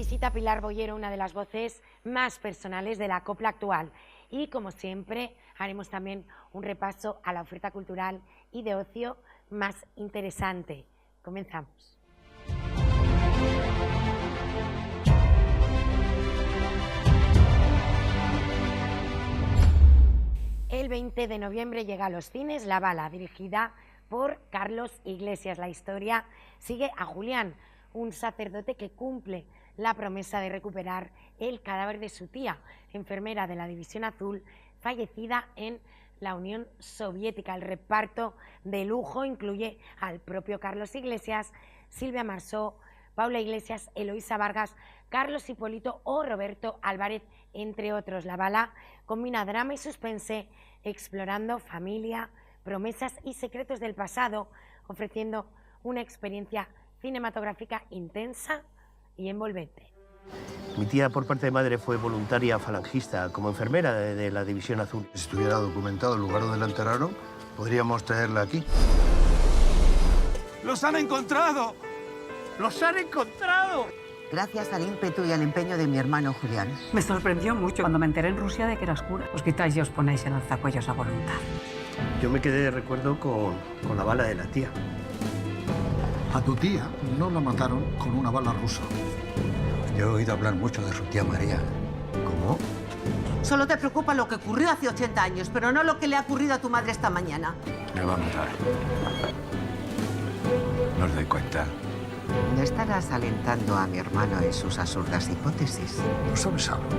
visita Pilar Boyero, una de las voces más personales de la copla actual. Y como siempre, haremos también un repaso a la oferta cultural y de ocio más interesante. Comenzamos. El 20 de noviembre llega a los cines La Bala, dirigida por Carlos Iglesias. La historia sigue a Julián, un sacerdote que cumple la promesa de recuperar el cadáver de su tía, enfermera de la División Azul, fallecida en la Unión Soviética. El reparto de lujo incluye al propio Carlos Iglesias, Silvia Marsó, Paula Iglesias, Eloísa Vargas, Carlos Hipólito o Roberto Álvarez, entre otros. La Bala combina drama y suspense, explorando familia, promesas y secretos del pasado, ofreciendo una experiencia cinematográfica intensa y envolvente. Mi tía, por parte de madre, fue voluntaria falangista como enfermera de la División Azul. Si estuviera documentado el lugar donde la enterraron, podríamos traerla aquí. ¡Los han encontrado! ¡Los han encontrado! Gracias al ímpetu y al empeño de mi hermano Julián. Me sorprendió mucho cuando me enteré en Rusia de que eras cura. Os quitáis y os ponéis en alzacuellos a voluntad. Yo me quedé de recuerdo con la bala de la tía. A tu tía no la mataron con una bala rusa. Yo he oído hablar mucho de su tía María. ¿Cómo? Solo te preocupa lo que ocurrió hace 80 años, pero no lo que le ha ocurrido a tu madre esta mañana. Me va a matar. ¿No os doy cuenta? ¿No estarás alentando a mi hermano en sus absurdas hipótesis? ¿No sabes algo?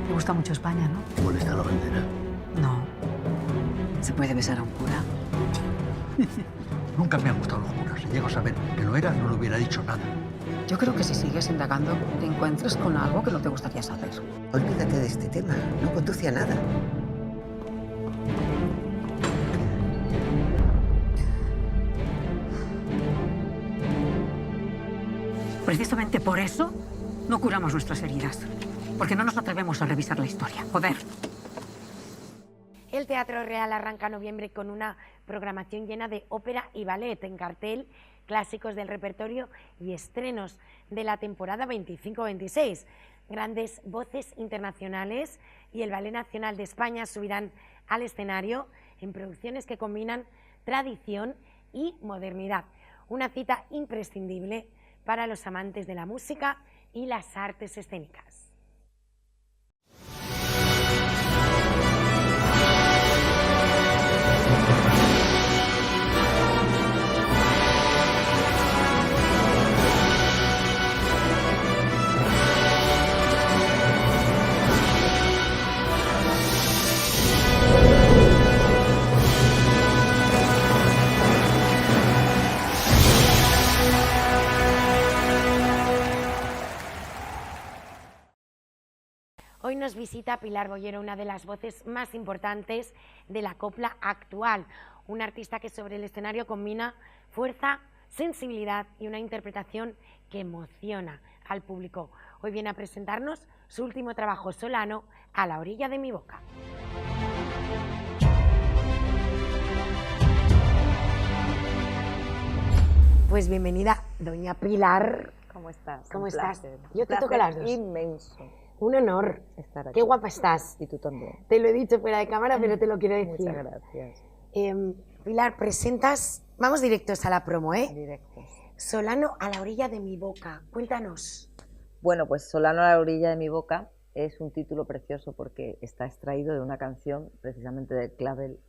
Te gusta mucho España, ¿no? ¿Cómo está la bandera? No. ¿Se puede besar a un cura? Nunca me han gustado los curas. Si llego a saber que lo era, no le hubiera dicho nada. Yo creo que si sigues indagando, te encuentres con algo que no te gustaría saber. Olvídate de este tema, no conduce a nada. Precisamente por eso no curamos nuestras heridas. Porque no nos atrevemos a revisar la historia. Joder. El Teatro Real arranca en noviembre con una programación llena de ópera y ballet. En cartel, clásicos del repertorio y estrenos de la temporada 25-26. Grandes voces internacionales y el Ballet Nacional de España subirán al escenario en producciones que combinan tradición y modernidad. Una cita imprescindible para los amantes de la música y las artes escénicas. Hoy nos visita Pilar Boyero, una de las voces más importantes de la copla actual. Una artista que sobre el escenario combina fuerza, sensibilidad y una interpretación que emociona al público. Hoy viene a presentarnos su último trabajo, Solano, a la orilla de mi boca. Pues bienvenida, doña Pilar. ¿Cómo estás? ¿Cómo Un estás? placer. Yo te Un toco placer las dos. Inmenso Un honor. estar aquí. Qué guapa estás. Y tú también. Te lo he dicho fuera de cámara, pero te lo quiero decir. Muchas gracias. Pilar, presentas, vamos directos a la promo, Directos. Solano a la orilla de mi boca. Cuéntanos. Bueno, pues Solano a la orilla de mi boca es un título precioso porque está extraído de una canción precisamente de Clavel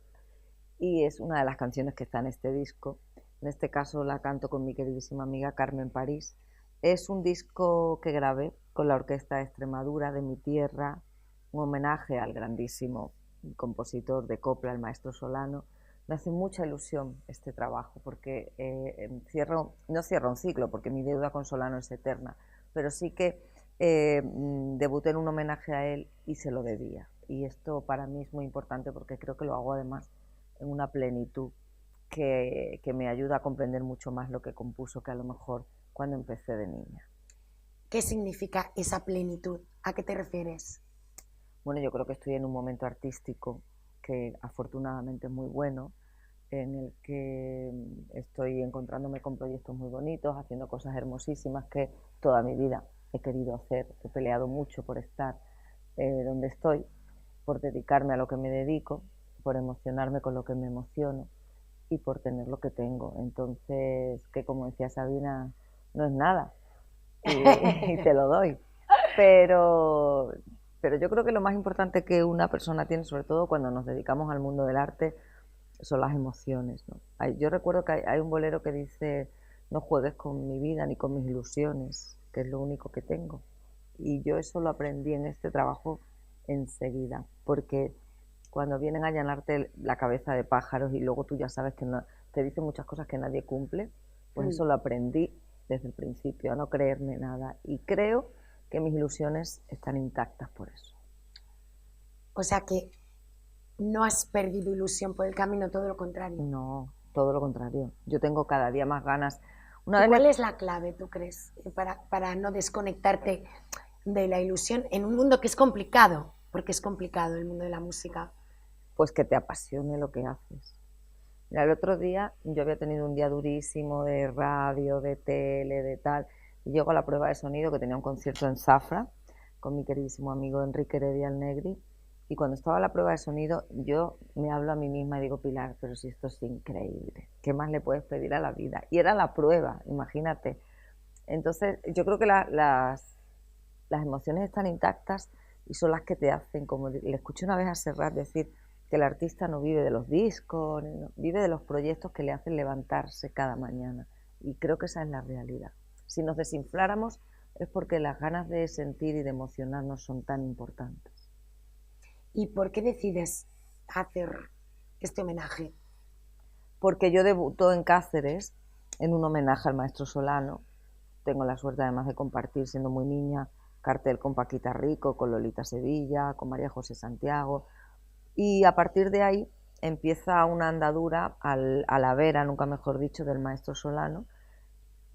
y es una de las canciones que está en este disco. En este caso la canto con mi queridísima amiga Carmen París. Es un disco que grabé con la Orquesta de Extremadura de mi tierra, un homenaje al grandísimo compositor de copla, el maestro Solano. Me hace mucha ilusión este trabajo porque no cierro un ciclo porque mi deuda con Solano es eterna, pero sí que debuté en un homenaje a él y se lo debía. Y esto para mí es muy importante porque creo que lo hago además en una plenitud que me ayuda a comprender mucho más lo que compuso que a lo mejor cuando empecé de niña. ¿Qué significa esa plenitud? ¿A qué te refieres? Bueno, yo creo que estoy en un momento artístico que afortunadamente es muy bueno, en el que estoy encontrándome con proyectos muy bonitos, haciendo cosas hermosísimas que toda mi vida he querido hacer, he peleado mucho por estar donde estoy, por dedicarme a lo que me dedico, por emocionarme con lo que me emociono y por tener lo que tengo. Entonces, que como decía Sabina, no es nada y te lo doy. Pero yo creo que lo más importante que una persona tiene, sobre todo cuando nos dedicamos al mundo del arte, son las emociones, ¿no? Yo recuerdo que hay un bolero que dice: no juegues con mi vida ni con mis ilusiones, que es lo único que tengo. Y yo eso lo aprendí en este trabajo enseguida, porque cuando vienen a llenarte la cabeza de pájaros y luego tú ya sabes que no, te dicen muchas cosas que nadie cumple, pues eso lo aprendí desde el principio, a no creerme nada. Y creo que mis ilusiones están intactas por eso. O sea que no has perdido ilusión por el camino, todo lo contrario. No, todo lo contrario. Yo tengo cada día más ganas. ¿Cuál es la clave, tú crees, para no desconectarte de la ilusión en un mundo que es complicado? Porque es complicado el mundo de la música. Pues que te apasione lo que haces. Mira, el otro día yo había tenido un día durísimo de radio, de tele, de tal, y llego a la prueba de sonido, que tenía un concierto en Zafra con mi queridísimo amigo Enrique Heredia el Negri, y cuando estaba en la prueba de sonido yo me hablo a mí misma y digo: Pilar, pero si esto es increíble, ¿qué más le puedes pedir a la vida? Y era la prueba, imagínate. Entonces yo creo que las emociones están intactas y son las que te hacen, como le escuché una vez a Serrat decir, que el artista no vive de los discos, no, vive de los proyectos que le hacen levantarse cada mañana. Y creo que esa es la realidad. Si nos desinfláramos es porque las ganas de sentir y de emocionarnos son tan importantes. ¿Y por qué decides hacer este homenaje? Porque yo debuto en Cáceres en un homenaje al maestro Solano. Tengo la suerte además de compartir, siendo muy niña, cartel con Paquita Rico, con Lolita Sevilla, con María José Santiago. Y a partir de ahí empieza una andadura a la vera, nunca mejor dicho, del maestro Solano,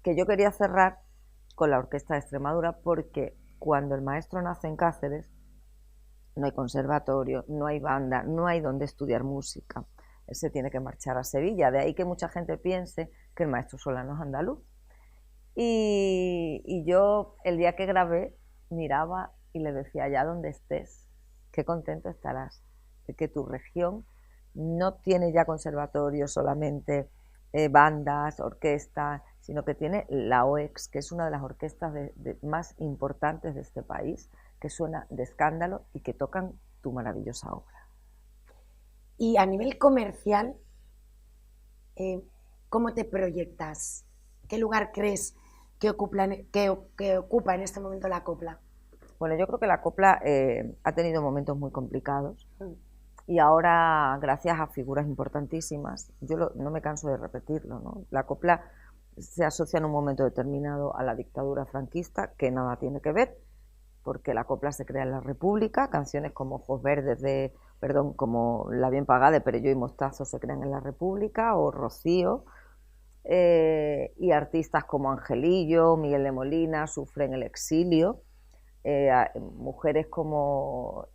que yo quería cerrar con la Orquesta de Extremadura, porque cuando el maestro nace en Cáceres no hay conservatorio, no hay banda, no hay donde estudiar música. Él se tiene que marchar a Sevilla, de ahí que mucha gente piense que el maestro Solano es andaluz. Y yo el día que grabé miraba y le decía: allá donde estés, qué contento estarás de que tu región no tiene ya conservatorios, solamente bandas, orquestas, sino que tiene la OEX, que es una de las orquestas más importantes de este país, que suena de escándalo y que tocan tu maravillosa obra. Y a nivel comercial, ¿cómo te proyectas? ¿Qué lugar crees que ocupa en este momento la copla? Bueno, yo creo que la copla ha tenido momentos muy complicados y ahora, gracias a figuras importantísimas, yo no me canso de repetirlo, ¿no? La copla se asocia en un momento determinado a la dictadura franquista, que nada tiene que ver, porque la copla se crea en la República, canciones como Ojos Verdes como La Bien Pagada de Perelló y Mostazo se crean en la República, o Rocío, y artistas como Angelillo, Miguel de Molina sufren el exilio. Mujeres como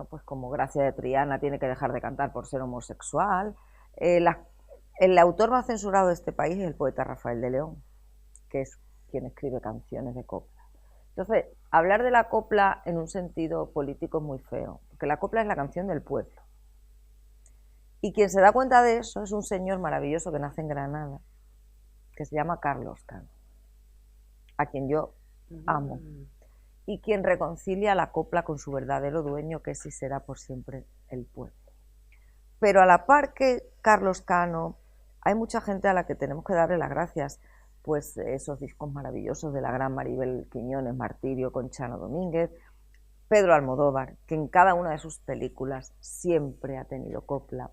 pues como Gracia de Triana tiene que dejar de cantar por ser homosexual. El autor más censurado de este país es el poeta Rafael de León, que es quien escribe canciones de copla. Entonces, hablar de la copla en un sentido político es muy feo, porque la copla es la canción del pueblo. Y quien se da cuenta de eso es un señor maravilloso que nace en Granada, que se llama Carlos Cano, a quien yo amo, y quien reconcilia la copla con su verdadero dueño, que es y será por siempre el pueblo. Pero a la par que Carlos Cano, hay mucha gente a la que tenemos que darle las gracias, pues esos discos maravillosos de la gran Maribel Quiñones, Martirio, con Chano Domínguez, Pedro Almodóvar, que en cada una de sus películas siempre ha tenido copla,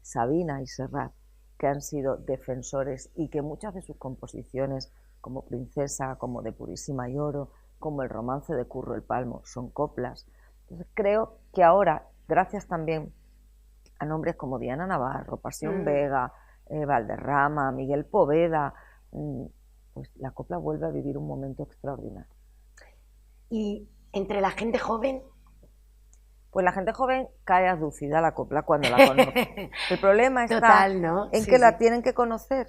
Sabina y Serrat, que han sido defensores y que muchas de sus composiciones, como Princesa, como De Purísima y Oro, como el romance de Curro el Palmo, son coplas. Entonces creo que ahora, gracias también a nombres como Diana Navarro, Pasión Vega, Valderrama, Miguel Poveda, pues la copla vuelve a vivir un momento extraordinario. ¿Y entre la gente joven? Pues la gente joven cae aducida a la copla cuando la conoce. El problema está en que la tienen que conocer.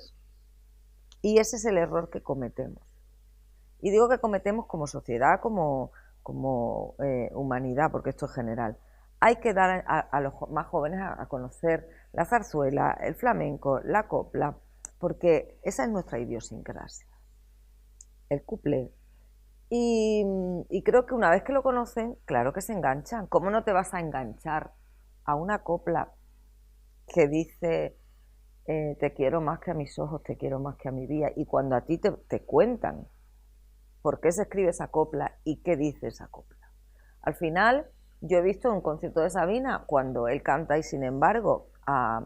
Y ese es el error que cometemos. Y digo que cometemos como sociedad, como humanidad, porque esto es general. Hay que dar a los más jóvenes a conocer la zarzuela, el flamenco, la copla, porque esa es nuestra idiosincrasia, el cuplé. Y creo que una vez que lo conocen, claro que se enganchan. ¿Cómo no te vas a enganchar a una copla que dice te quiero más que a mis ojos, te quiero más que a mi vida? Y cuando a ti te cuentan por qué se escribe esa copla y qué dice esa copla. Al final, yo he visto un concierto de Sabina cuando él canta y sin embargo a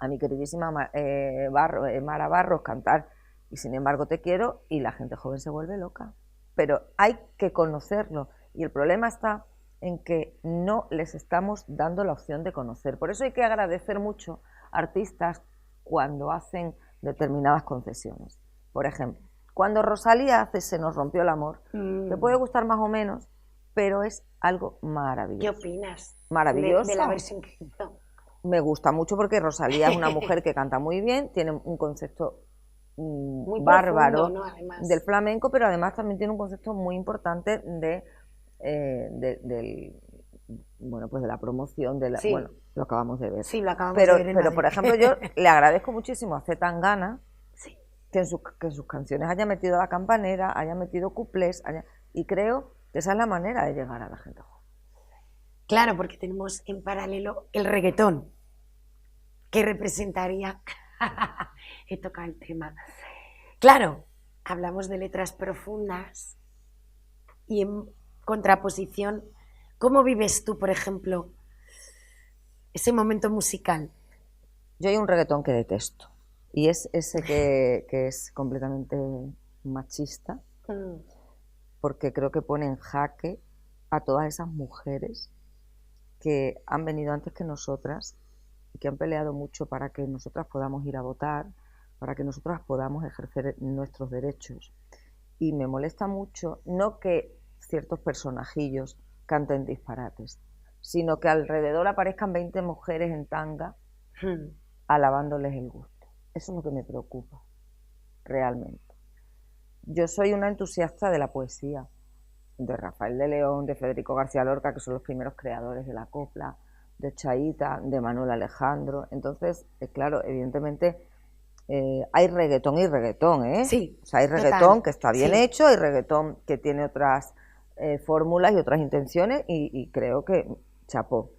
mi queridísima Mara Barros cantar y sin embargo te quiero, y la gente joven se vuelve loca. Pero hay que conocerlo y el problema está en que no les estamos dando la opción de conocer. Por eso hay que agradecer mucho a artistas cuando hacen determinadas concesiones. Por ejemplo, cuando Rosalía hace Se nos rompió el amor, te puede gustar más o menos, pero es algo maravilloso. ¿Qué opinas? Maravilloso. De la versión que hizo. Me gusta mucho porque Rosalía es una mujer que canta muy bien, tiene un concepto muy bárbaro, profundo, ¿no? Además, del flamenco, pero además también tiene un concepto muy importante bueno, pues de la promoción, Sí. bueno, lo acabamos de ver. Sí, lo acabamos pero, de ver en pero Madrid. por ejemplo, yo le agradezco muchísimo a C. Tangana Sí. que en sus canciones haya metido la campanera, haya metido cuplés, y creo que esa es la manera de llegar a la gente joven. Claro, porque tenemos en paralelo el reggaetón, que representaría, he tocado el tema, claro, hablamos de letras profundas y en contraposición, ¿cómo vives tú, por ejemplo, ese momento musical? Yo hay un reggaetón que detesto, y es ese que es completamente machista, porque creo que pone en jaque a todas esas mujeres que han venido antes que nosotras y que han peleado mucho para que nosotras podamos ir a votar, para que nosotras podamos ejercer nuestros derechos. Y me molesta mucho no que ciertos personajillos canten disparates, sino que alrededor aparezcan 20 mujeres en tanga alabándoles el gusto. Eso es lo que me preocupa, realmente. Yo soy una entusiasta de la poesía, de Rafael de León, de Federico García Lorca, que son los primeros creadores de la copla, de Chaita, de Manuel Alejandro. Entonces, claro, evidentemente hay reggaetón y reggaetón, ¿eh? Sí, o sea, hay reggaetón total, que está bien sí. hecho, hay reggaetón que tiene otras fórmulas y otras intenciones, y creo que chapó.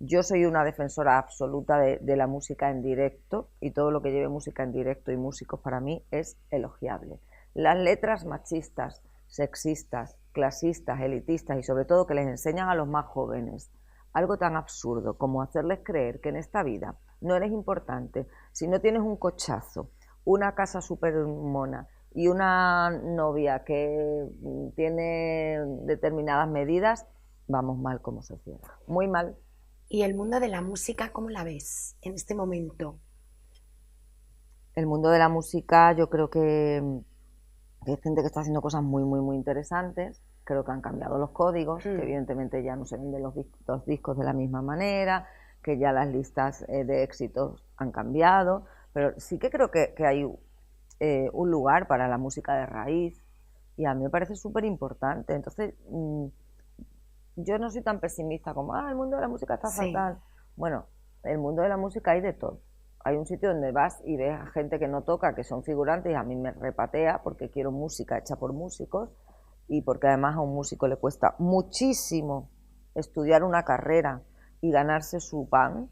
Yo soy una defensora absoluta de la música en directo, y todo lo que lleve música en directo y músicos para mí es elogiable. Las letras machistas, sexistas, clasistas, elitistas y sobre todo que les enseñan a los más jóvenes algo tan absurdo como hacerles creer que en esta vida no eres importante si no tienes un cochazo, una casa súper mona y una novia que tiene determinadas medidas, vamos mal como sociedad, muy mal. ¿Y el mundo de la música cómo la ves en este momento? El mundo de la música, yo creo que hay gente que está haciendo cosas muy, muy, muy interesantes. Creo que han cambiado los códigos, que evidentemente ya no se venden los discos de la misma manera, que ya las listas de éxitos han cambiado, pero sí que creo que hay un lugar para la música de raíz, y a mí me parece súper importante. Entonces, yo no soy tan pesimista como, el mundo de la música está fatal. Bueno, el mundo de la música hay de todo. Hay un sitio donde vas y ves a gente que no toca, que son figurantes, y a mí me repatea porque quiero música hecha por músicos, y porque además a un músico le cuesta muchísimo estudiar una carrera y ganarse su pan,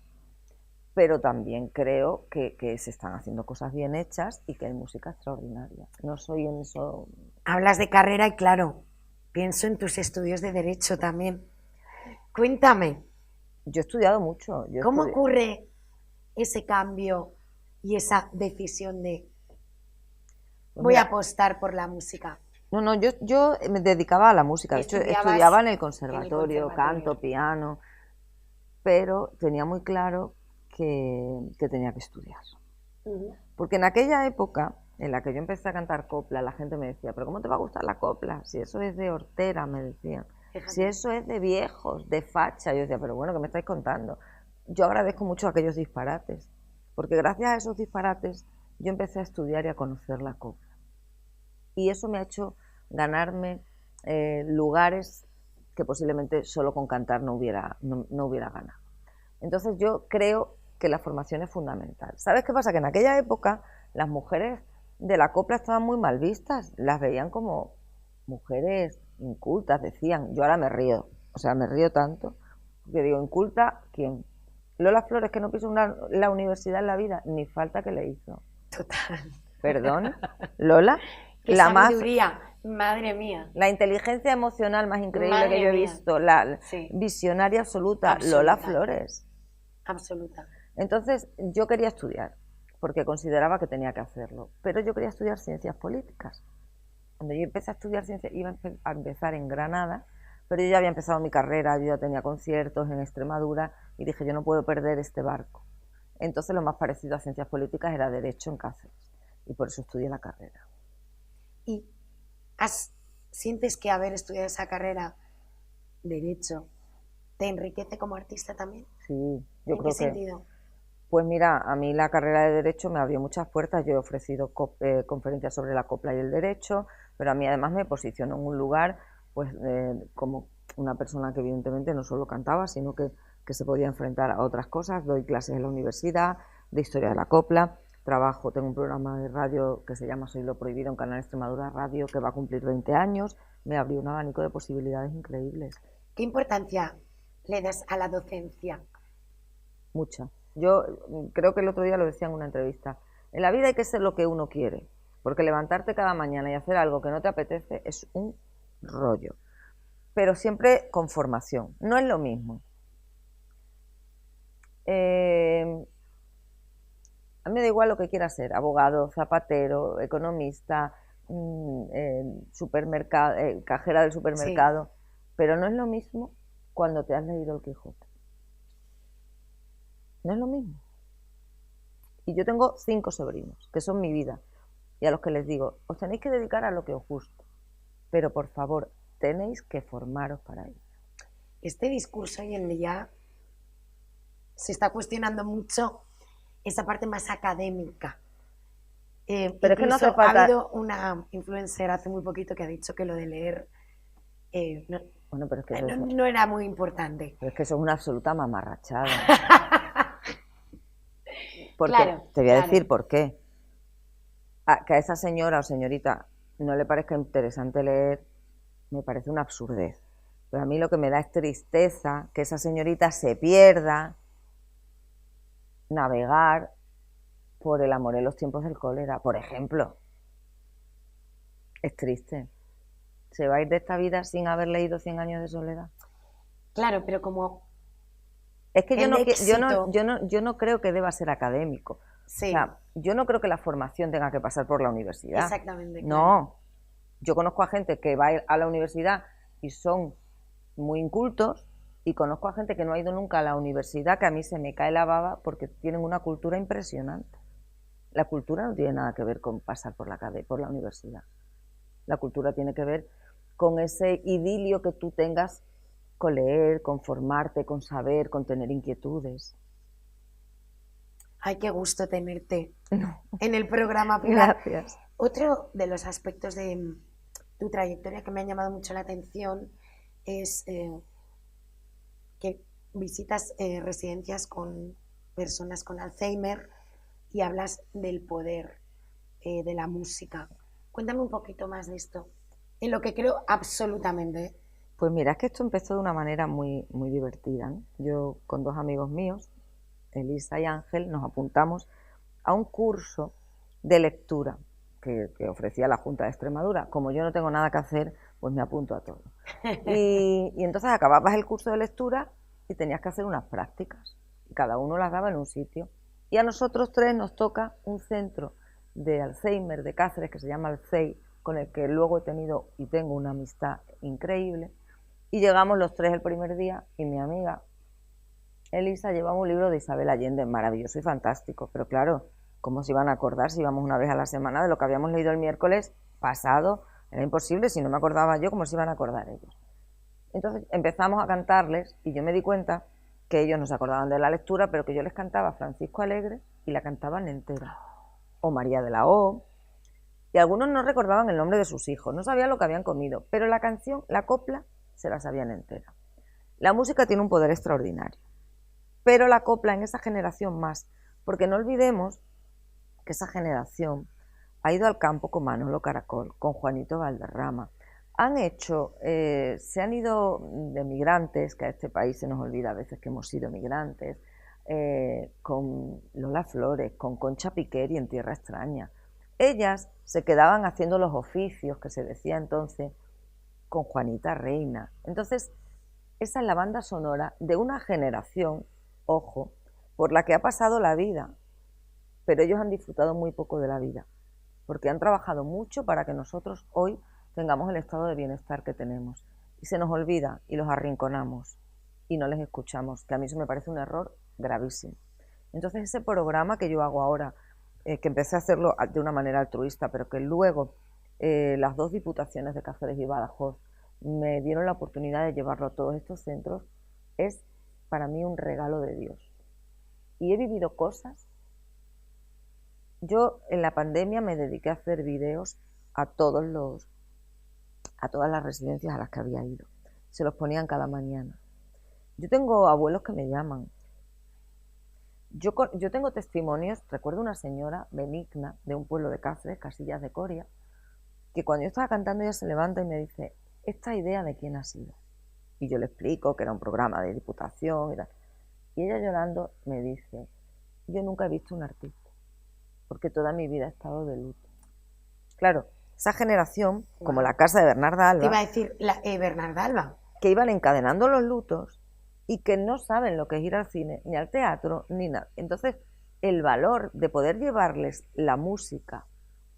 pero también creo que se están haciendo cosas bien hechas y que hay música extraordinaria. No soy en eso... Hablas de carrera y claro, pienso en tus estudios de Derecho también. Cuéntame. Yo he estudiado mucho. ¿Cómo ocurre ese cambio y esa decisión de voy a apostar por la música? No, yo me dedicaba a la música. De hecho, estudiaba en el conservatorio, canto, piano, pero tenía muy claro que tenía que estudiar. Porque en aquella época en la que yo empecé a cantar copla, la gente me decía, ¿pero cómo te va a gustar la copla? Si eso es de hortera, me decían. Si eso es de viejos, de facha. Yo decía, pero bueno, ¿qué me estáis contando? Yo agradezco mucho aquellos disparates, porque gracias a esos disparates yo empecé a estudiar y a conocer la copla. Y eso me ha hecho ganarme lugares que posiblemente solo con cantar no hubiera ganado. Entonces yo creo que la formación es fundamental. ¿Sabes qué pasa? Que en aquella época las mujeres de la copla estaban muy mal vistas, las veían como mujeres incultas, decían. Yo ahora me río, o sea, me río tanto, que digo, ¿inculta quién? Lola Flores, que no pisó la universidad en la vida, ni falta que le hizo. Total. Perdón, Lola, Qué la más... sabiduría, madre mía. La inteligencia emocional más increíble Madre que yo he mía. visto, la Sí. visionaria absoluta, Absoluta. Lola Flores. Absoluta. Entonces, yo quería estudiar, porque consideraba que tenía que hacerlo, pero yo quería estudiar ciencias políticas. Cuando yo empecé a estudiar ciencias, iba a empezar en Granada, pero yo ya había empezado mi carrera, yo ya tenía conciertos en Extremadura y dije, yo no puedo perder este barco. Entonces, lo más parecido a ciencias políticas era Derecho en Cáceres, y por eso estudié la carrera. ¿Y sientes que haber estudiado esa carrera, Derecho, te enriquece como artista también? Sí, yo ¿En creo qué sentido? Pues mira, a mí la carrera de Derecho me abrió muchas puertas. Yo he ofrecido conferencias sobre la copla y el derecho, pero a mí además me posicionó en un lugar pues como una persona que evidentemente no solo cantaba, sino que se podía enfrentar a otras cosas. Doy clases en la universidad de historia de la copla, tengo un programa de radio que se llama Soy lo Prohibido en Canal Extremadura Radio, que va a cumplir 20 años. Me abrió un abanico de posibilidades increíbles. ¿Qué importancia le das a la docencia? Mucha. Yo creo que el otro día lo decía en una entrevista. En la vida hay que ser lo que uno quiere, porque levantarte cada mañana y hacer algo que no te apetece es un rollo. Pero siempre con formación. No es lo mismo. A mí me da igual lo que quiera ser, abogado, zapatero, economista, cajera del supermercado, sí. Pero no es lo mismo cuando te has leído el Quijote. No es lo mismo. Y yo tengo 5 sobrinos, que son mi vida, y a los que les digo, os tenéis que dedicar a lo que os guste, pero por favor, tenéis que formaros para ello. Este discurso hoy en día se está cuestionando mucho esa parte más académica. Pero es que no hace falta... Ha habido una influencer hace muy poquito que ha dicho que lo de leer bueno, pero es que no era muy importante. Pero es que eso es una absoluta mamarrachada. Porque, claro, te voy a decir por qué. Que a esa señora o señorita no le parezca interesante leer, me parece una absurdez. Pero a mí lo que me da es tristeza que esa señorita se pierda navegar por el amor en los tiempos del cólera, por ejemplo. Es triste. ¿Se va a ir de esta vida sin haber leído 100 años de soledad? Claro, pero como... Es que yo no creo que deba ser académico. Sí. O sea, yo no creo que la formación tenga que pasar por la universidad. Exactamente. Claro. No. Yo conozco a gente que va a ir a la universidad y son muy incultos, y conozco a gente que no ha ido nunca a la universidad, que a mí se me cae la baba porque tienen una cultura impresionante. La cultura no tiene nada que ver con pasar por la universidad. La cultura tiene que ver con ese idilio que tú tengas con leer, con formarte, con saber, con tener inquietudes. Ay, qué gusto tenerte en el programa, Pilar. Gracias. Otro de los aspectos de tu trayectoria que me han llamado mucho la atención es que visitas residencias con personas con Alzheimer y hablas del poder de la música. Cuéntame un poquito más de esto, en lo que creo absolutamente. Pues mira, es que esto empezó de una manera muy, muy divertida, ¿no? Yo con 2 amigos míos, Elisa y Ángel, nos apuntamos a un curso de lectura que ofrecía la Junta de Extremadura. Como yo no tengo nada que hacer, pues me apunto a todo. Y entonces acababas el curso de lectura y tenías que hacer unas prácticas. Y cada uno las daba en un sitio. Y a nosotros 3 nos toca un centro de Alzheimer de Cáceres que se llama Alcei, con el que luego he tenido y tengo una amistad increíble. Y llegamos los 3 el primer día y mi amiga Elisa llevaba un libro de Isabel Allende, maravilloso y fantástico, pero claro, ¿cómo se iban a acordar si íbamos una vez a la semana de lo que habíamos leído el miércoles pasado? Era imposible, si no me acordaba yo, ¿cómo se iban a acordar ellos? Entonces empezamos a cantarles y yo me di cuenta que ellos no se acordaban de la lectura, pero que yo les cantaba Francisco Alegre y la cantaban entera, o María de la O, Y algunos no recordaban el nombre de sus hijos, no sabían lo que habían comido, pero la canción, la copla, se la sabían entera. La música tiene un poder extraordinario, pero la copla en esa generación más, porque no olvidemos que esa generación ha ido al campo con Manolo Caracol, con Juanito Valderrama, se han ido de migrantes, que a este país se nos olvida a veces que hemos sido migrantes, con Lola Flores, con Concha Piquer y En Tierra Extraña. Ellas se quedaban haciendo los oficios, que se decía entonces, con Juanita Reina. Entonces, esa es la banda sonora de una generación, ojo, por la que ha pasado la vida, pero ellos han disfrutado muy poco de la vida, porque han trabajado mucho para que nosotros hoy tengamos el estado de bienestar que tenemos. Y se nos olvida y los arrinconamos y no les escuchamos, que a mí eso me parece un error gravísimo. Entonces ese programa que yo hago ahora, que empecé a hacerlo de una manera altruista, pero que luego las 2 diputaciones de Cáceres y Badajoz me dieron la oportunidad de llevarlo a todos estos centros, es para mí un regalo de Dios. Y he vivido cosas. Yo en la pandemia me dediqué a hacer videos a todas las residencias a las que había ido. Se los ponían cada mañana. Yo tengo abuelos que me llaman. Yo tengo testimonios, recuerdo una señora benigna de un pueblo de Cáceres, Casillas de Coria, que cuando yo estaba cantando ella se levanta y me dice, ¿esta idea de quién ha sido? Y yo le explico que era un programa de diputación y ella llorando me dice, yo nunca he visto un artista, porque toda mi vida he estado de luto. Claro, esa generación, como la casa de Bernarda Alba, te iba a decir Bernarda Alba, que iban encadenando los lutos y que no saben lo que es ir al cine, ni al teatro, ni nada. Entonces, el valor de poder llevarles la música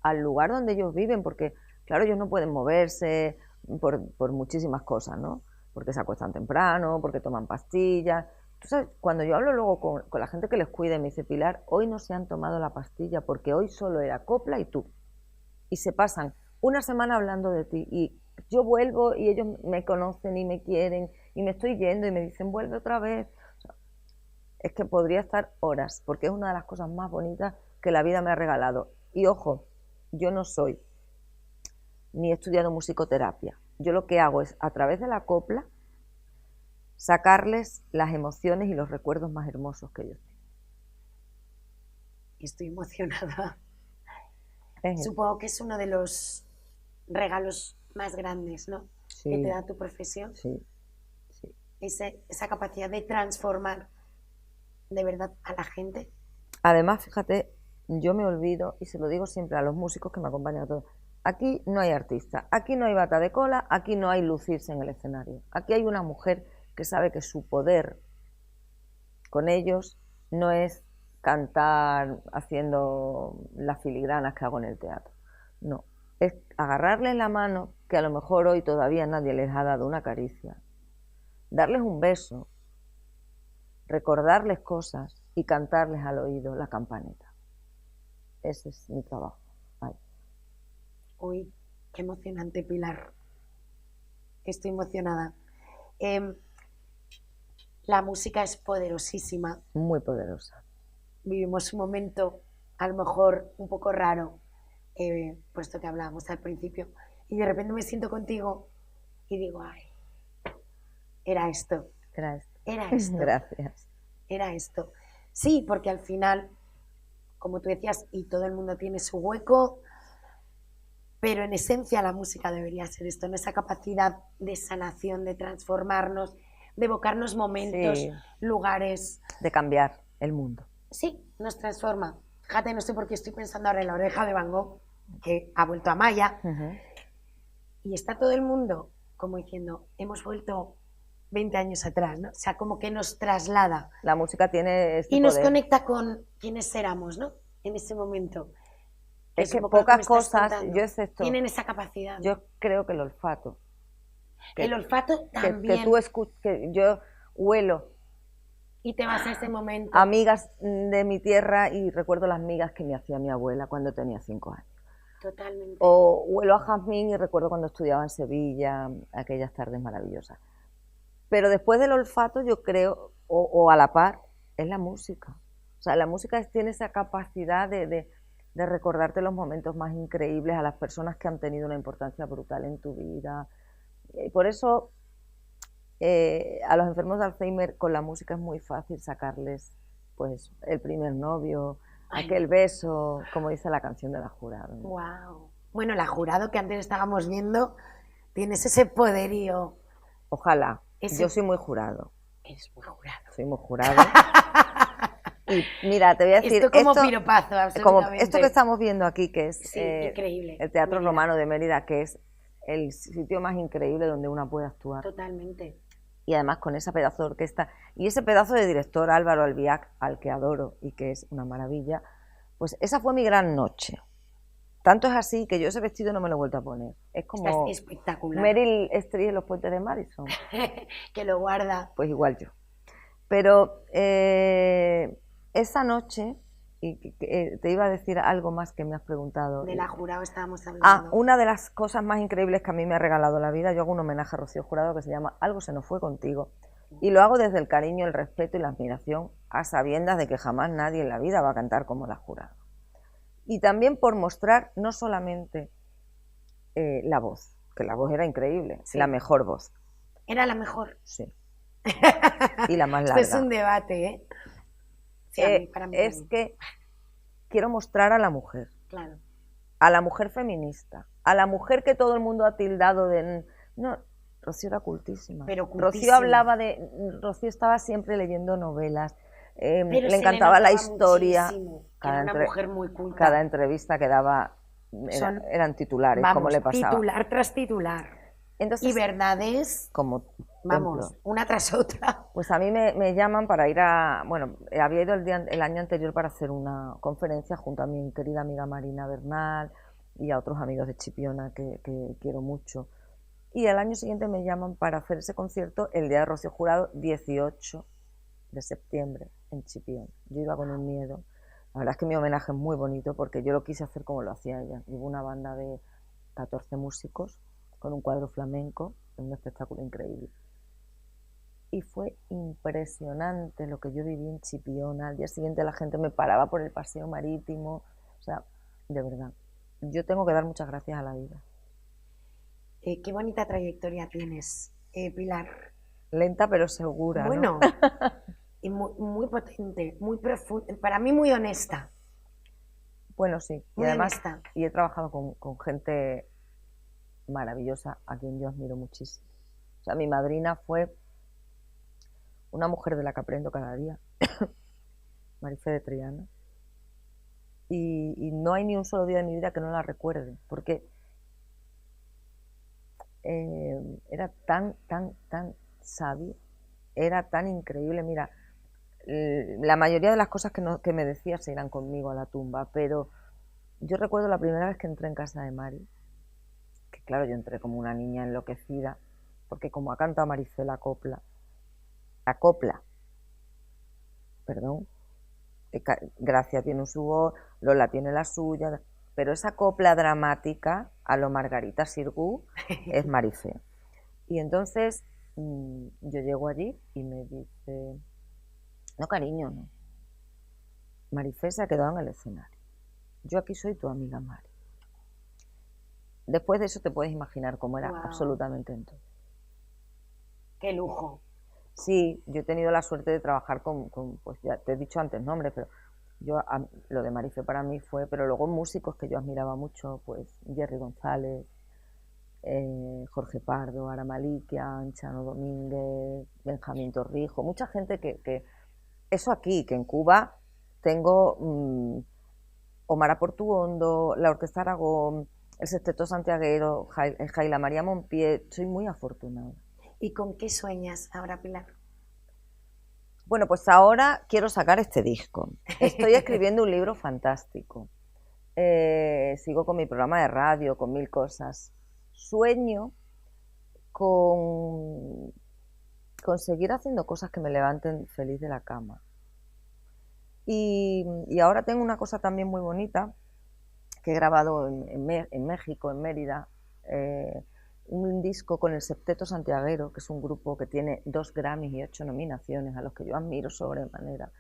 al lugar donde ellos viven, porque, claro, ellos no pueden moverse por muchísimas cosas, ¿no? Porque se acuestan temprano, porque toman pastillas. Tú sabes, cuando yo hablo luego con la gente que les cuida, me dice, Pilar, hoy no se han tomado la pastilla porque hoy solo era copla y tú. Y se pasan una semana hablando de ti y yo vuelvo y ellos me conocen y me quieren y me estoy yendo y me dicen vuelve otra vez. O sea, es que podría estar horas porque es una de las cosas más bonitas que la vida me ha regalado. Y ojo, yo no soy ni he estudiado musicoterapia. Yo lo que hago es a través de la copla sacarles las emociones y los recuerdos más hermosos que ellos tienen. Estoy emocionada. Es Supongo que es uno de los regalos más grandes, ¿no? Sí. Que te da tu profesión. Sí, sí. Esa capacidad de transformar de verdad a la gente. Además, fíjate, yo me olvido, y se lo digo siempre a los músicos que me acompañan a todos, aquí no hay artista, aquí no hay bata de cola, aquí no hay lucirse en el escenario. Aquí hay una mujer que sabe que su poder con ellos no es cantar haciendo las filigranas que hago en el teatro. No, es agarrarles la mano, que a lo mejor hoy todavía nadie les ha dado una caricia, darles un beso, recordarles cosas y cantarles al oído la campanita. Ese es mi trabajo. Ay. Uy, qué emocionante, Pilar. Estoy emocionada. La música es poderosísima. Muy poderosa. Vivimos un momento, a lo mejor, un poco raro, puesto que hablábamos al principio, y de repente me siento contigo y digo, ay, era esto. Era esto. Era esto. Gracias. Era esto. Sí, porque al final, como tú decías, y todo el mundo tiene su hueco, pero en esencia la música debería ser esto, ¿no? Esa capacidad de sanación, de transformarnos, de evocarnos momentos, Sí. lugares. De cambiar el mundo. Sí, nos transforma. Fíjate, no sé por qué estoy pensando ahora en La Oreja de Van Gogh, que ha vuelto a Maya, y está todo el mundo como diciendo, hemos vuelto 20 años atrás, ¿no? O sea, como que nos traslada. La música tiene este Y nos poder. conecta con quienes éramos, ¿no? En ese momento. Es que un poco lo pocas me estás cosas, contando. yo excepto, Tienen esa capacidad. yo creo que el olfato. El olfato Que también. tú que yo huelo Y te vas a ese momento. amigas de mi tierra y recuerdo las migas que me hacía mi abuela cuando tenía 5 años. Totalmente. O huelo a jazmín y recuerdo cuando estudiaba en Sevilla, aquellas tardes maravillosas. Pero después del olfato yo creo, o a la par, es la música. O sea, la música tiene esa capacidad de de recordarte los momentos más increíbles, a las personas que han tenido una importancia brutal en tu vida. Y por eso a los enfermos de Alzheimer con la música es muy fácil sacarles pues el primer novio, aquel beso, como dice la canción de La Jurado. Wow. Bueno, La Jurado que antes estábamos viendo, tienes ese poderío. Ojalá. Ese... Yo soy muy jurado. Eres muy jurado. Soy muy jurado. Y mira, te voy a decir... Esto como piropazo, absolutamente. Como esto que estamos viendo aquí, que es increíble. El Teatro Romano de Mérida, que es el sitio más increíble donde una puede actuar. Totalmente. Y además con esa pedazo de orquesta y ese pedazo de director Álvaro Albiac, al que adoro y que es una maravilla, pues esa fue mi gran noche. Tanto es así que yo ese vestido no me lo he vuelto a poner. Es como espectacular. Meryl Streep en Los Puentes de Madison. Que lo guarda. Pues igual yo. Pero esa noche, y te iba a decir algo más que me has preguntado. De La Jurado estábamos hablando. Una de las cosas más increíbles que a mí me ha regalado la vida, yo hago un homenaje a Rocío Jurado que se llama Algo se nos fue contigo. Y lo hago desde el cariño, el respeto y la admiración, a sabiendas de que jamás nadie en la vida va a cantar como La Jurado. Y también por mostrar no solamente la voz, que la voz era increíble, sí. La mejor voz. ¿Era la mejor? Sí. Y la más larga. Esto es un debate, ¿eh? Sí, para mí es que quiero mostrar a la mujer. Claro. A la mujer feminista. A la mujer que todo el mundo ha tildado de... No, Rocío era cultísima. Pero cultísima. Rocío hablaba de... Rocío estaba siempre leyendo novelas. Le encantaba la historia. Era una mujer muy culta. Cada entrevista que daba eran titulares, vamos, como le pasaba. Titular tras titular. Entonces, y verdades, como vamos, templo. Una tras otra. Pues a mí me llaman para ir a... Bueno, había ido el año anterior para hacer una conferencia junto a mi querida amiga Marina Bernal y a otros amigos de Chipiona que quiero mucho. Y el año siguiente me llaman para hacer ese concierto el día de Rocío Jurado, 18 de septiembre, en Chipiona. Yo iba con un miedo. La verdad es que mi homenaje es muy bonito porque yo lo quise hacer como lo hacía ella. Llevo una banda de 14 músicos con un cuadro flamenco, un espectáculo increíble. Y fue impresionante lo que yo viví en Chipiona. Al día siguiente la gente me paraba por el paseo marítimo. O sea, de verdad, yo tengo que dar muchas gracias a la vida. Qué bonita trayectoria tienes, Pilar. Lenta pero segura, bueno, ¿no? Y muy potente, muy profunda, para mí muy honesta. Bueno, sí. Muy y además, honesta. Y he trabajado con gente maravillosa, a quien yo admiro muchísimo. O sea, mi madrina fue una mujer de la que aprendo cada día, Marifé de Triana. Y no hay ni un solo día de mi vida que no la recuerde, porque era tan sabia, era tan increíble. Mira, la mayoría de las cosas que me decía se irán conmigo a la tumba, pero yo recuerdo la primera vez que entré en casa de Mari, que claro, yo entré como una niña enloquecida, porque como ha cantado Marifé la copla, perdón, Gracia tiene su voz, Lola tiene la suya, pero esa copla dramática a lo Margarita Sirgu es Marifé. Y entonces yo llego allí y me dice, no cariño, no, Marifé se ha quedado en el escenario, yo aquí soy tu amiga Mari. Después de eso te puedes imaginar cómo era absolutamente en todo. ¡Qué lujo! Sí, yo he tenido la suerte de trabajar pues ya te he dicho antes nombres, pero lo de Marifé para mí fue, pero luego músicos que yo admiraba mucho, pues Jerry González, Jorge Pardo, Ara Malikia, Chano Domínguez, Benjamín Torrijo, mucha gente que eso aquí, que en Cuba tengo Omar Aportuondo, la Orquesta Aragón, el Sexteto Santiaguero, Jaila María Monpié, soy muy afortunada. ¿Y con qué sueñas ahora, Pilar? Bueno, pues ahora quiero sacar este disco. Estoy escribiendo un libro fantástico. Sigo con mi programa de radio, con 1000 cosas. Sueño con seguir haciendo cosas que me levanten feliz de la cama. Y ahora tengo una cosa también muy bonita que he grabado en México, en Mérida, un disco con el Septeto Santiaguero, que es un grupo que tiene 2 Grammys y 8 nominaciones, a los que yo admiro sobremanera.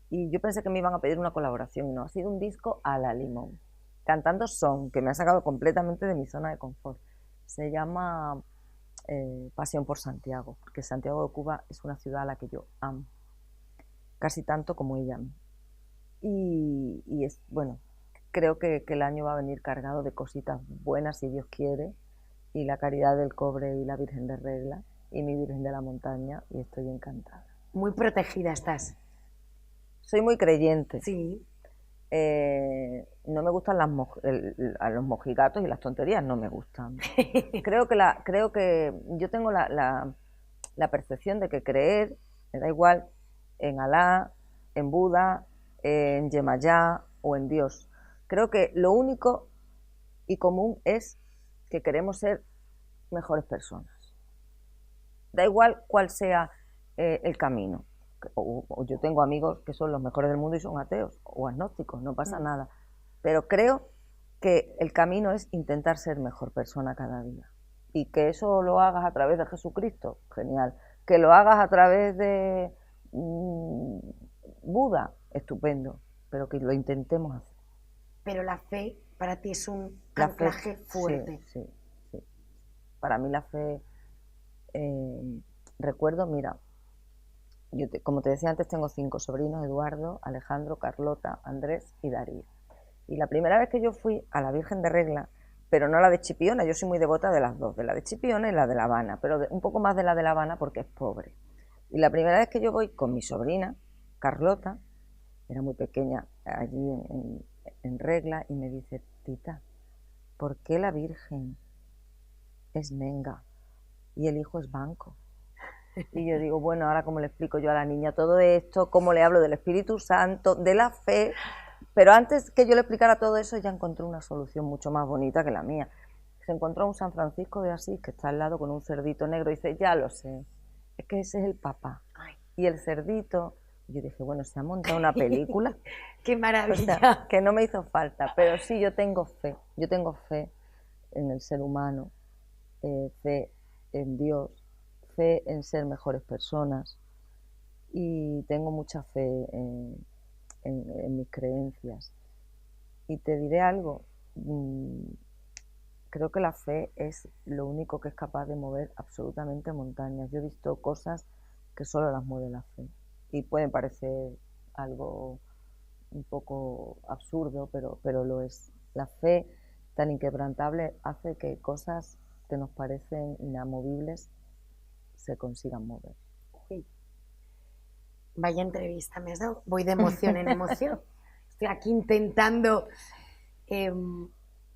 Y yo pensé que me iban a pedir una colaboración, y no, ha sido un disco a la limón. cantando Son, que me ha sacado completamente de mi zona de confort. Se llama Pasión por Santiago, porque Santiago de Cuba es una ciudad a la que yo amo, casi tanto como ella a mí. Y es, bueno, creo que el año va a venir cargado de cositas buenas, si Dios quiere, y la Caridad del Cobre y la Virgen de Regla, y mi Virgen de la Montaña, y estoy encantada. Muy protegida estás. Soy muy creyente. Sí. No me gustan a los mojigatos y las tonterías, no me gustan. Creo que yo tengo la percepción de que creer, me da igual, en Alá, en Buda, en Yemayá o en Dios. Creo que lo único y común es que queremos ser mejores personas. Da igual cuál sea el camino. O yo tengo amigos que son los mejores del mundo y son ateos o agnósticos, no pasa nada. Pero creo que el camino es intentar ser mejor persona cada día. Y que eso lo hagas a través de Jesucristo, genial. Que lo hagas a través de Buda, estupendo. Pero que lo intentemos hacer. Pero la fe para ti es un La anclaje fuerte. Sí. Para mí la fe, recuerdo, mira, como te decía antes, tengo 5 sobrinos: Eduardo, Alejandro, Carlota, Andrés y Darío. Y la primera vez que yo fui a la Virgen de Regla, pero no la de Chipiona, yo soy muy devota de las dos, de la de Chipiona y la de La Habana, pero un poco más de la de La Habana porque es pobre. Y la primera vez que yo voy con mi sobrina, Carlota, era muy pequeña, allí en Regla, y me dice: tita, ¿por qué la Virgen es menga y el hijo es banco? Y yo digo, bueno, ahora cómo le explico yo a la niña todo esto, cómo le hablo del Espíritu Santo, de la fe. Pero antes que yo le explicara todo eso, ella encontró una solución mucho más bonita que la mía. Se encontró un San Francisco de Asís que está al lado con un cerdito negro y dice: ya lo sé, es que ese es el papá. Y el cerdito, yo dije, bueno, se ha montado una película. ¡Qué maravilla! O sea, que no me hizo falta, pero sí, yo tengo fe en el ser humano, fe en Dios, fe en ser mejores personas, y tengo mucha fe en mis creencias. Y te diré algo, creo que la fe es lo único que es capaz de mover absolutamente montañas. Yo he visto cosas que solo las mueve la fe, y pueden parecer algo un poco absurdo, pero lo es. La fe tan inquebrantable hace que cosas que nos parecen inamovibles se consigan mover. Uy. Vaya entrevista me has dado. Voy de emoción en emoción. Estoy aquí intentando...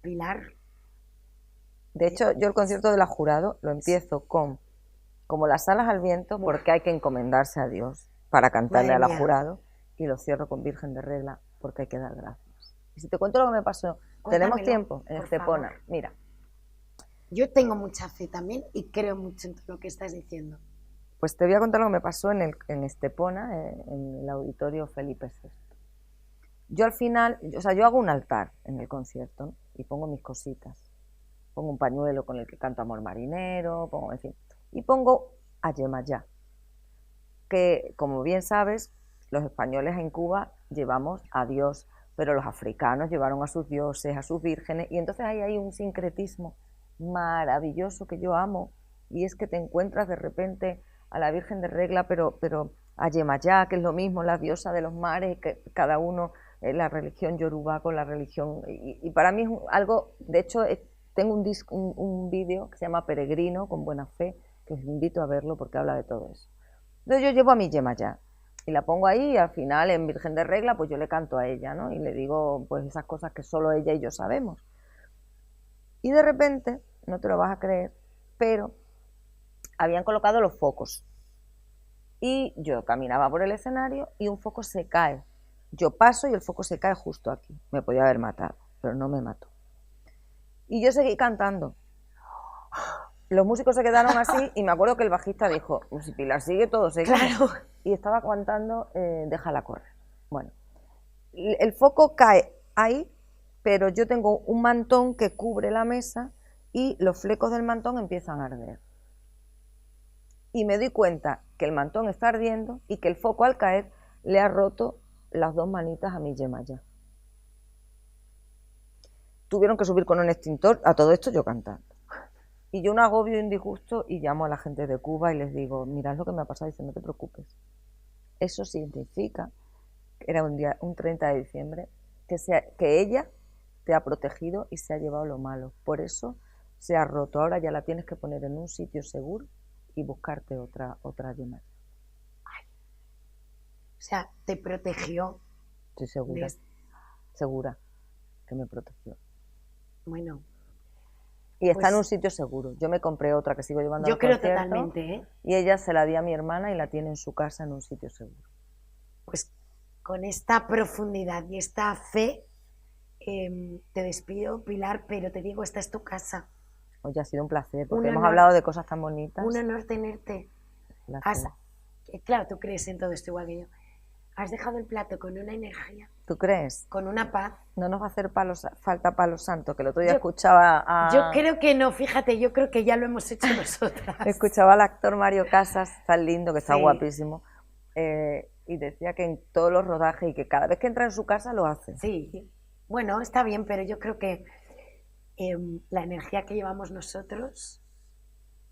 Pilar. De hecho, yo el concierto de la Jurado lo empiezo como las alas al viento, porque hay que encomendarse a Dios para cantarle a la Jurado, y lo cierro con Virgen de Regla porque hay que dar gracias. Y si te cuento lo que me pasó, tenemos tiempo en Estepona. Mira. Yo tengo mucha fe también y creo mucho en todo lo que estás diciendo. Pues te voy a contar lo que me pasó en Estepona, en el auditorio Felipe VI. Yo al final, o sea, yo hago un altar en el concierto, ¿no? Y pongo mis cositas. Pongo un pañuelo con el que canto Amor Marinero, pongo, en fin. Y pongo a Yemayá, que, como bien sabes, los españoles en Cuba llevamos a Dios, pero los africanos llevaron a sus dioses, a sus vírgenes, y entonces ahí hay un sincretismo maravilloso que yo amo, y es que te encuentras de repente a la Virgen de Regla, pero a Yemayá, que es lo mismo, la diosa de los mares, que cada uno, la religión yoruba con la religión, y para mí es algo, de hecho, tengo un vídeo que se llama Peregrino con Buena Fe, que os invito a verlo porque habla de todo eso. Entonces yo llevo a mi Yemayá y la pongo ahí, y al final en Virgen de Regla pues yo le canto a ella, ¿no? Y le digo pues esas cosas que solo ella y yo sabemos. Y de repente, no te lo vas a creer, pero habían colocado los focos. Y yo caminaba por el escenario y un foco se cae. Yo paso y el foco se cae justo aquí. Me podía haber matado, pero no me mató. Y yo seguí cantando. Los músicos se quedaron así y me acuerdo que el bajista dijo, si Pilar sigue, todo sigue. Claro. Y estaba cantando Déjala correr. Bueno, el foco cae ahí, pero yo tengo un mantón que cubre la mesa y los flecos del mantón empiezan a arder. Y me doy cuenta que el mantón está ardiendo y que el foco al caer le ha roto las dos manitas a mi Yemayá. tuvieron que subir con un extintor, a todo esto yo cantando. Y yo un agobio y un disgusto y llamo a la gente de Cuba y les digo, mirad lo que me ha pasado, y dice, no te preocupes. Eso significa, era un 30 de diciembre, que ella te ha protegido y se ha llevado lo malo. Por eso se ha roto. Ahora ya la tienes que poner en un sitio seguro y buscarte otra Gemma. O sea, te protegió. Estoy segura, segura que me protegió. Bueno. Y está pues, en un sitio seguro. Yo me compré otra que sigo llevando yo al creo concierto, totalmente, ¿eh? y ella se la di a mi hermana y la tiene en su casa en un sitio seguro. Pues con esta profundidad y esta fe te despido, Pilar, pero te digo, esta es tu casa. Oye, ha sido un placer, porque Un hemos honor. hablado de cosas tan bonitas. Un honor tenerte. Gracias. Claro, tú crees en todo esto igual que yo. Has dejado el plato con una energía, ¿Tú crees? con una paz. No nos va a hacer falta palo santo, que el otro día escuchaba a... Yo creo que no, fíjate, yo creo que ya lo hemos hecho nosotras. Escuchaba al actor Mario Casas, tan lindo, que está Sí. guapísimo, y decía que en todos los rodajes y que cada vez que entra en su casa lo hace. Sí, bueno, está bien, pero yo creo que la energía que llevamos nosotros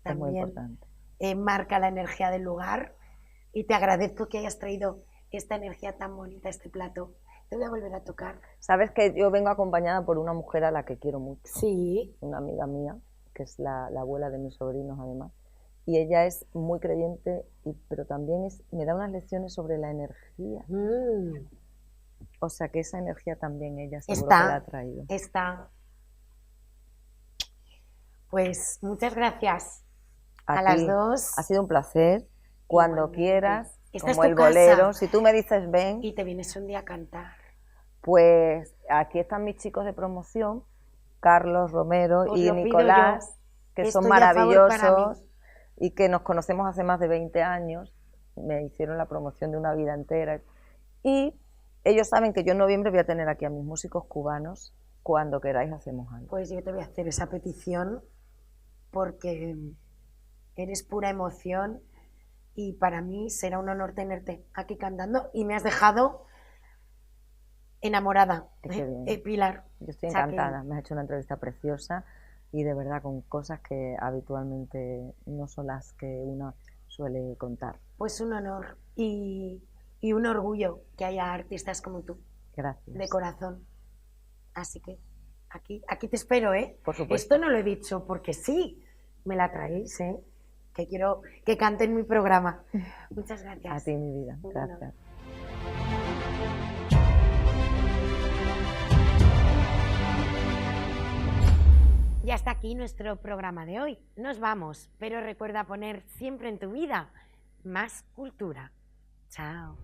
Es muy también importante. marca la energía del lugar, y te agradezco que hayas traído esta energía tan bonita a este plato. Te voy a volver a tocar. Sabes que yo vengo acompañada por una mujer a la que quiero mucho, Sí. una amiga mía, que es la abuela de mis sobrinos además, y ella es muy creyente, pero también me da unas lecciones sobre la energía. O sea que esa energía también ella seguro que la ha traído. Está. Pues muchas gracias a ti, las dos. Ha sido un placer. Cuando Igualmente. quieras, Esta como es el tu casa. bolero, si tú me dices ven, Y te vienes un día a cantar. pues aquí están mis chicos de promoción, Carlos, Romero Os y lo pido Nicolás, yo. que Estoy son a favor para maravillosos y que nos conocemos hace más de 20 años. Me hicieron la promoción de una vida entera. Y ellos saben que yo en noviembre voy a tener aquí a mis músicos cubanos. Cuando queráis hacemos algo. Pues yo te voy a hacer esa petición porque eres pura emoción y para mí será un honor tenerte aquí cantando y me has dejado enamorada, Qué bien. Pilar. Yo estoy O sea que- encantada. Me has hecho una entrevista preciosa y de verdad con cosas que habitualmente no son las que una suele contar. Pues un honor y un orgullo que haya artistas como tú, Gracias. de corazón. Así que aquí te espero, ¿eh? Por supuesto. Esto no lo he dicho porque sí, me la traéis, ¿eh? Que quiero que cante en mi programa. Muchas gracias. A ti, mi vida. Un honor. Gracias. Y hasta aquí nuestro programa de hoy. Nos vamos, pero recuerda poner siempre en tu vida más cultura. Chao.